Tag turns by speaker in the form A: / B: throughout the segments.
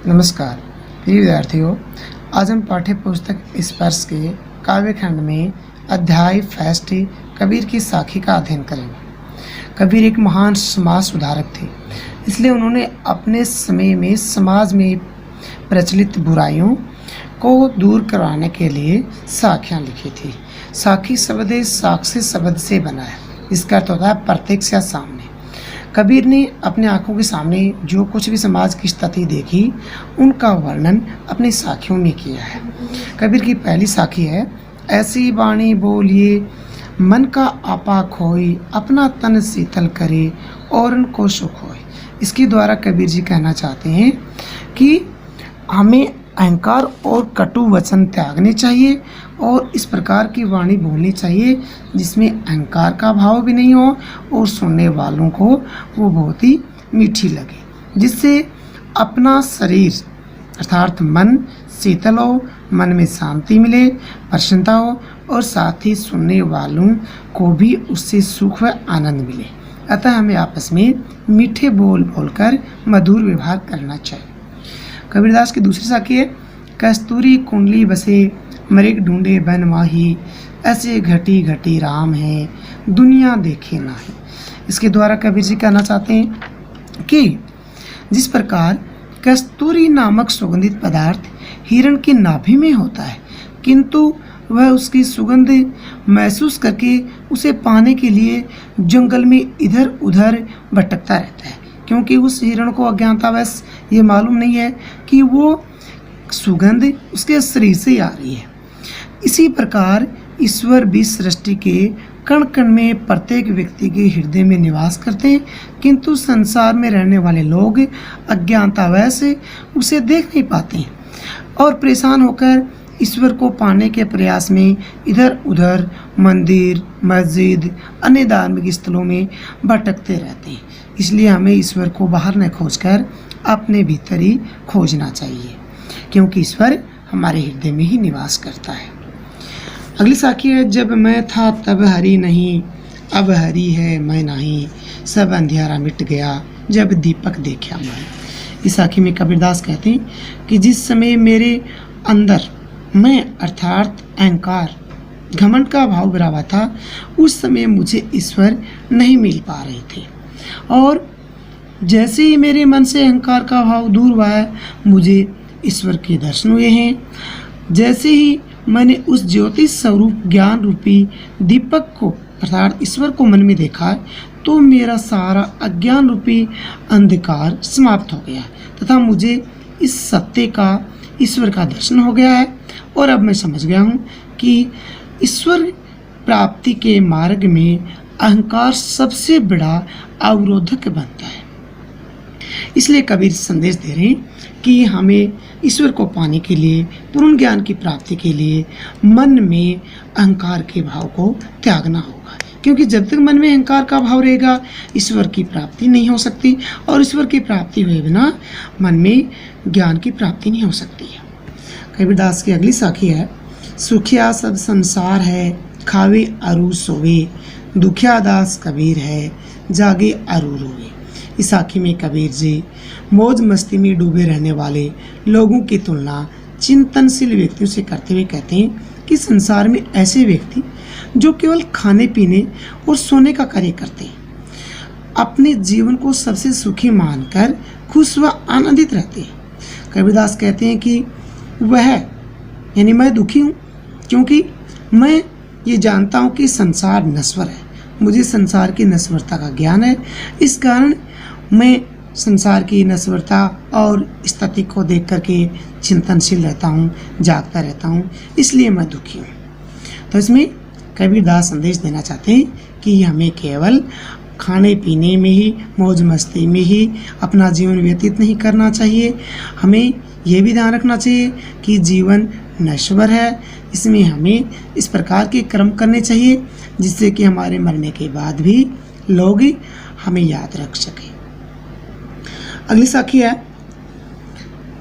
A: नमस्कार प्रिय विद्यार्थियों, आज हम पाठ्य पुस्तक स्पर्श के काव्य खंड में अध्याय फैस्ट कबीर की साखी का अध्ययन करेंगे। कबीर एक महान समाज सुधारक थे, इसलिए उन्होंने अपने समय में समाज में प्रचलित बुराइयों को दूर करवाने के लिए साखियाँ लिखी थी। साखी शब्द साक्षी शब्द से बना है, इसका अर्थ होता है प्रत्यक्ष या सामने। कबीर ने अपने आंखों के सामने जो कुछ भी समाज की स्थिति देखी, उनका वर्णन अपनी साखियों में किया है। कबीर की पहली साखी है, ऐसी वाणी बोलिए मन का आपा खोई, अपना तन शीतल करे और उनको सुख होए। इसके द्वारा कबीर जी कहना चाहते हैं कि हमें अहंकार और कटु वचन त्यागने चाहिए और इस प्रकार की वाणी बोलनी चाहिए जिसमें अहंकार का भाव भी नहीं हो और सुनने वालों को वो बहुत ही मीठी लगे, जिससे अपना शरीर अर्थात मन शीतल हो, मन में शांति मिले, प्रसन्नता हो और साथ ही सुनने वालों को भी उससे सुख व आनंद मिले। अतः हमें आपस में मीठे बोल बोलकर मधुर व्यवहार करना चाहिए। कबीरदास की दूसरी साखी है, कस्तूरी कुंडली बसे मृग ढूंढे बन माही, ऐसे घटी घटी राम है दुनिया देखे नाही। इसके द्वारा कबीर जी कहना चाहते हैं कि जिस प्रकार कस्तूरी नामक सुगंधित पदार्थ हिरण की नाभि में होता है, किंतु वह उसकी सुगंध महसूस करके उसे पाने के लिए जंगल में इधर उधर भटकता रहता है, क्योंकि उस हिरण को अज्ञानतावश ये मालूम नहीं है कि वो सुगंध उसके शरीर से आ रही है। इसी प्रकार ईश्वर भी सृष्टि के कण कण में प्रत्येक व्यक्ति के हृदय में निवास करते हैं, किंतु संसार में रहने वाले लोग अज्ञानतावश उसे देख नहीं पाते हैं और परेशान होकर ईश्वर को पाने के प्रयास में इधर उधर मंदिर मस्जिद अन्य धार्मिक स्थलों में भटकते रहते हैं। इसलिए हमें ईश्वर को बाहर न खोजकर अपने भीतर ही खोजना चाहिए, क्योंकि ईश्वर हमारे हृदय में ही निवास करता है। अगली साखी है, जब मैं था तब हरि नहीं, अब हरि है मैं नहीं, सब अंधियारा मिट गया जब दीपक देखा मैं। इस साखी में कबीरदास कहते हैं कि जिस समय मेरे अंदर मैं अर्थात अहंकार घमंड का भाव भरा हुआ था, उस समय मुझे ईश्वर नहीं मिल पा रहे थे, और जैसे ही मेरे मन से अहंकार का भाव दूर हुआ है, मुझे ईश्वर के दर्शन हुए हैं। जैसे ही मैंने उस ज्योति स्वरूप ज्ञान रूपी दीपक को अर्थात ईश्वर को मन में देखा, तो मेरा सारा अज्ञान रूपी अंधकार समाप्त हो गया तथा मुझे इस सत्य का ईश्वर का दर्शन हो गया है। और अब मैं समझ गया हूँ कि ईश्वर प्राप्ति के मार्ग में अहंकार सबसे बड़ा अवरोधक बनता है। इसलिए कबीर संदेश दे रहे हैं कि हमें ईश्वर को पाने के लिए, पूर्ण ज्ञान की प्राप्ति के लिए मन में अहंकार के भाव को त्यागना होगा, क्योंकि जब तक मन में अहंकार का भाव रहेगा ईश्वर की प्राप्ति नहीं हो सकती, और ईश्वर की प्राप्ति हुए बिना मन में ज्ञान की प्राप्ति नहीं हो सकती है। कबीरदास की अगली साखी है, सुखिया सब संसार है खावे अरु सोवे, दुखिया दास कबीर है जागे अरु रोवे। इस साखी में कबीर जी मौज मस्ती में डूबे रहने वाले लोगों की तुलना चिंतनशील व्यक्तियों से करते हुए कहते हैं कि संसार में ऐसे व्यक्ति जो केवल खाने पीने और सोने का कार्य करते हैं, अपने जीवन को सबसे सुखी मानकर खुश व आनंदित रहते हैं। कबीरदास कहते हैं कि वह यानी मैं दुखी हूँ, क्योंकि मैं ये जानता हूँ कि संसार नश्वर है, मुझे संसार की नश्वरता का ज्ञान है। इस कारण मैं संसार की नश्वरता और स्थिति को देख करके चिंतनशील रहता हूँ, जागता रहता हूँ, इसलिए मैं दुखी हूँ। तो इसमें कबीरदास संदेश देना चाहते हैं कि हमें केवल खाने पीने में ही, मौज मस्ती में ही अपना जीवन व्यतीत नहीं करना चाहिए। हमें यह भी ध्यान रखना चाहिए कि जीवन नश्वर है, इसमें हमें इस प्रकार के कर्म करने चाहिए जिससे कि हमारे मरने के बाद भी लोग हमें याद रख सकें। अगली साखी है,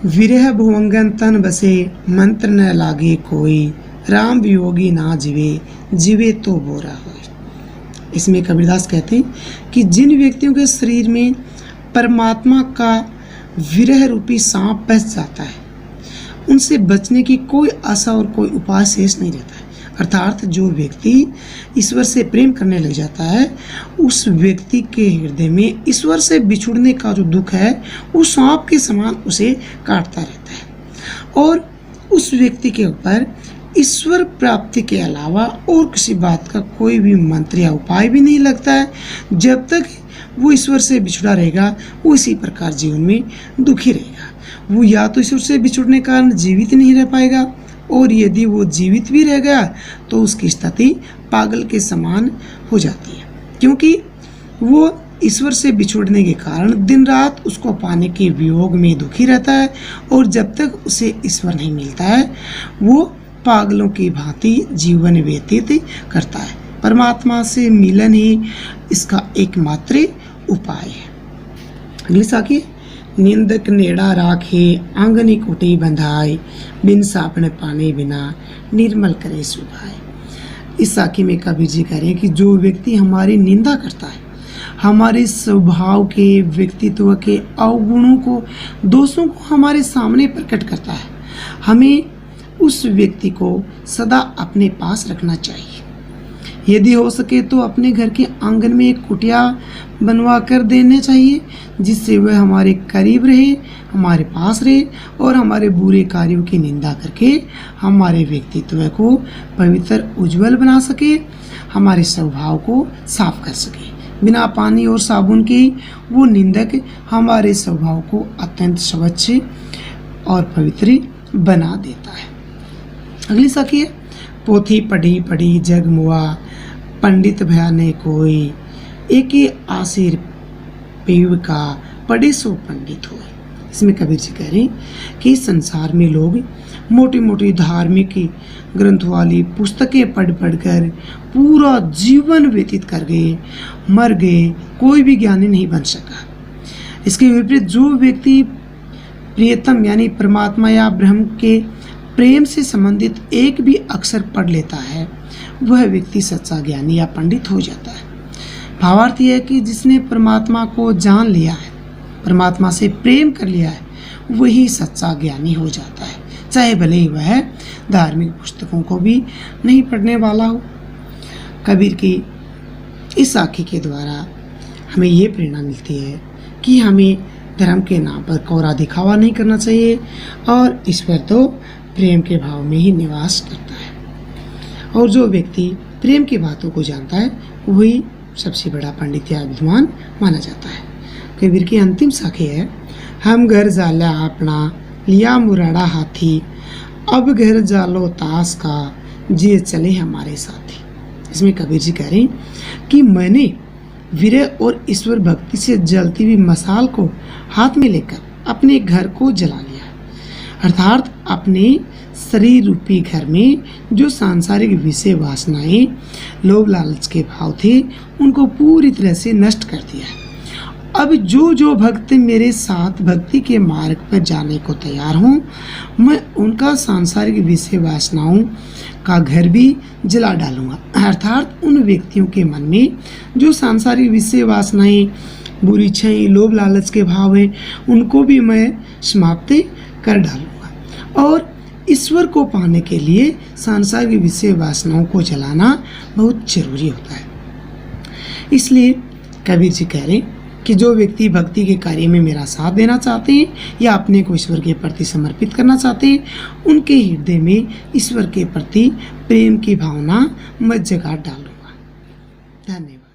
A: विरह भुवंगन तन बसे मंत्र न लागे कोई, राम वियोगी ना जीवे जीवे तो बोरा होए। इसमें कबीरदास कहते हैं कि जिन व्यक्तियों के शरीर में परमात्मा का विरह रूपी सांप फंस जाता है। उनसे बचने की कोई आशा और कोई उपाय शेष नहीं रहता है। अर्थात जो व्यक्ति ईश्वर से प्रेम करने लग जाता है, उस व्यक्ति के हृदय में ईश्वर से बिछुड़ने का जो दुख है वो सांप के समान उसे काटता रहता है और उस व्यक्ति के ऊपर ईश्वर प्राप्ति के अलावा और किसी बात का कोई भी मंत्र या उपाय भी नहीं लगता है। जब तक वो ईश्वर से बिछुड़ा रहेगा वो इसी प्रकार जीवन में दुखी रहेगा। वो या तो ईश्वर से बिछुड़ने के कारण जीवित नहीं रह पाएगा और यदि वो जीवित भी रह गया तो उसकी स्थिति पागल के समान हो जाती है, क्योंकि वो ईश्वर से बिछुड़ने के कारण दिन रात उसको पाने के वियोग में दुखी रहता है और जब तक उसे ईश्वर नहीं मिलता है वो पागलों की भांति जीवन व्यतीत करता है। परमात्मा से मिलन ही इसका एकमात्र उपाय है। अगली साखी, निंदक नेड़ा राखे आंगनी कुटी बंधाई, बिन सापने पानी बिना निर्मल करे सुभाए। इस साखी में कबीर जी कह रहे हैं कि जो व्यक्ति हमारी निंदा करता है, हमारे स्वभाव के, व्यक्तित्व के अवगुणों को, दोषों को हमारे सामने प्रकट करता है, हमें उस व्यक्ति को सदा अपने पास रखना चाहिए। यदि हो सके तो अपने घर के आंगन में एक कुटिया बनवा कर देने चाहिए, जिससे वह हमारे करीब रहे, हमारे पास रहे और हमारे बुरे कार्यों की निंदा करके हमारे व्यक्तित्व को पवित्र उज्जवल बना सके, हमारे स्वभाव को साफ कर सके। बिना पानी और साबुन के वो निंदक हमारे स्वभाव को अत्यंत स्वच्छ और पवित्र बना देता है। अगली साखी है, पोथी पढ़ी पढ़ी जग मुआ, पंडित भयाने कोई, एक ही आसिर पीव का पढ़े सो पंडित हो। इसमें कबीर जी कह रहे हैं कि संसार में लोग मोटी मोटी धार्मिक ग्रंथ वाली पुस्तकें पढ़ पढ़ कर पूरा जीवन व्यतीत कर गए, मर गए, कोई भी ज्ञानी नहीं बन सका। इसके विपरीत जो व्यक्ति प्रियतम यानी परमात्मा या ब्रह्म के प्रेम से संबंधित एक भी अक्षर पढ़ लेता है, वह व्यक्ति सच्चा ज्ञानी या पंडित हो जाता है। भावार्थ यह है कि जिसने परमात्मा को जान लिया है, परमात्मा से प्रेम कर लिया है, वही सच्चा ज्ञानी हो जाता है, चाहे भले ही वह धार्मिक पुस्तकों को भी नहीं पढ़ने वाला हो। कबीर की इस साखी के द्वारा हमें ये प्रेरणा मिलती है कि हमें धर्म के नाम पर कोरा दिखावा नहीं करना चाहिए और ईश्वर तो प्रेम के भाव में ही निवास करता है और जो व्यक्ति प्रेम की बातों को जानता है वही सबसे बड़ा पंडित या विद्वान माना जाता है। कबीर की अंतिम साखी है, हम घर जाला अपना लिया मुराड़ा हाथी, अब घर जालो ताश का जिए चले हमारे साथी। इसमें कबीर जी कह रहे हैं कि मैंने विरह और ईश्वर भक्ति से जलती हुई मसाल को हाथ में लेकर अपने घर को जला लिया, अर्थात अपने शरीर रूपी घर में जो सांसारिक विषय वासनाएं, लोभ लालच के भाव थे, उनको पूरी तरह से नष्ट कर दिया। अब जो जो भक्त मेरे साथ भक्ति के मार्ग पर जाने को तैयार हों, मैं उनका सांसारिक विषय वासनाओं का घर भी जला डालूंगा। अर्थात उन व्यक्तियों के मन में जो सांसारिक विषय वासनाएं, बुरी इच्छाएं, लोभ लालच के भाव हैं, उनको भी मैं समाप्त कर डालूंगा। और ईश्वर को पाने के लिए सांसारिक विषय वासनाओं को जलाना बहुत जरूरी होता है। इसलिए कबीर जी कह रहे हैं कि जो व्यक्ति भक्ति के कार्य में मेरा साथ देना चाहते हैं या अपने को ईश्वर के प्रति समर्पित करना चाहते हैं, उनके हृदय में ईश्वर के प्रति प्रेम की भावना मैं जगा डालूंगा। धन्यवाद।